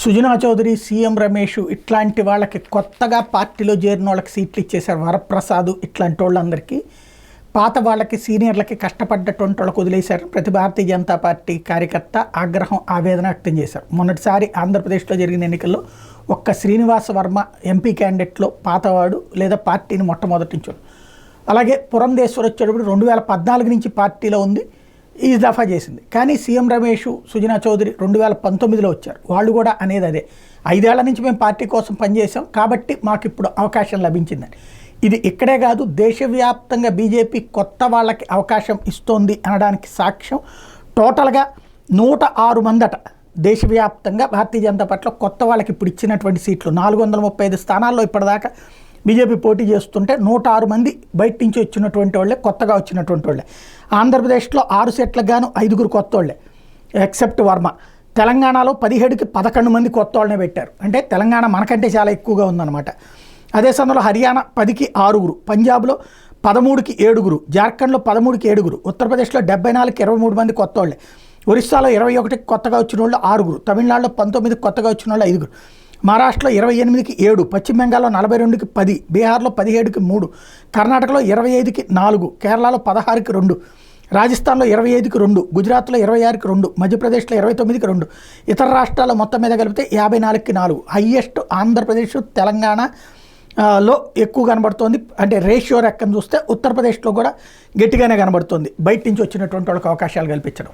Sujana Chowdary, CM Ramesh ఇట్లాంటి వాళ్ళకి కొత్తగా పార్టీలో చేరిన వాళ్ళకి సీట్లు ఇచ్చేశారు. వరప్రసాద్ ఇట్లాంటి వాళ్ళందరికీ, పాత వాళ్ళకి సీనియర్లకి కష్టపడ్డటువంటి వాళ్ళకి వదిలేశారు. ప్రతి భారతీయ జనతా పార్టీ కార్యకర్త ఆగ్రహం, ఆవేదన వ్యక్తం చేశారు. మొన్నటిసారి ఆంధ్రప్రదేశ్లో జరిగిన ఎన్నికల్లో ఒక్క శ్రీనివాస వర్మ ఎంపీ క్యాండిడేట్లో పాతవాడు లేదా పార్టీని మొట్టమొదటి నుంచోడు. అలాగే పురంధేశ్వర్ వచ్చేటప్పుడు 2014 నుంచి పార్టీలో ఉంది, ఈ దఫా చేసింది. కానీ సీఎం రమేష్, సుజనా చౌదరి 2019లో వచ్చారు. వాళ్ళు కూడా అనేది అదే, 5 ఏళ్ల నుంచి మేము పార్టీ కోసం పనిచేసాం కాబట్టి మాకు ఇప్పుడు అవకాశం లభించిందని. ఇది ఇక్కడే కాదు, దేశవ్యాప్తంగా బీజేపీ కొత్త వాళ్ళకి అవకాశం ఇస్తోంది అనడానికి సాక్ష్యం. టోటల్గా 106 మందట దేశవ్యాప్తంగా భారతీయ జనతా పార్టీలో కొత్త వాళ్ళకి ఇప్పుడు ఇచ్చినటువంటి సీట్లు. 435 స్థానాల్లో ఇప్పటిదాకా బీజేపీ పోటీ చేస్తుంటే 106 మంది బయట నుంచి వచ్చినటువంటి వాళ్ళే, కొత్తగా వచ్చినటువంటి వాళ్ళే. ఆంధ్రప్రదేశ్లో 6 సీట్లకు గాను 5 కొత్త వాళ్ళే ఎక్సెప్ట్ వర్మ. తెలంగాణలో 17కి 11 మంది కొత్త వాళ్ళనే పెట్టారు. అంటే తెలంగాణ మనకంటే చాలా ఎక్కువగా ఉందన్నమాట. అదే సమయంలో హర్యానా 10కి 6, పంజాబ్లో 13కి 7, జార్ఖండ్లో 13కి 7, ఉత్తరప్రదేశ్లో 74కి 23 మంది కొత్త వాళ్ళే, ఒరిస్సాలో 21కి కొత్తగా వచ్చిన వాళ్ళు 6, తమిళనాడులో 19కి కొత్తగా వచ్చిన వాళ్ళు 5, మహారాష్ట్రలో 28కి 7, పశ్చిమ బెంగాల్లో 42కి 10, బీహార్లో 17కి 3, కర్ణాటకలో 25కి 4, కేరళలో 16కి 2, రాజస్థాన్లో 25కి 2, గుజరాత్లో 26కి 2, మధ్యప్రదేశ్లో 29కి 2, ఇతర రాష్ట్రాల్లో మొత్తం మీద కలిపితే 54కి 4. హయ్యెస్ట్ ఆంధ్రప్రదేశ్, తెలంగాణ లో ఎక్కువ కనబడుతోంది. అంటే రేషియో రెక్కను చూస్తే ఉత్తరప్రదేశ్లో కూడా గట్టిగానే కనబడుతుంది బయట నుంచి వచ్చినటువంటి వాళ్ళకి అవకాశాలు కల్పించడం.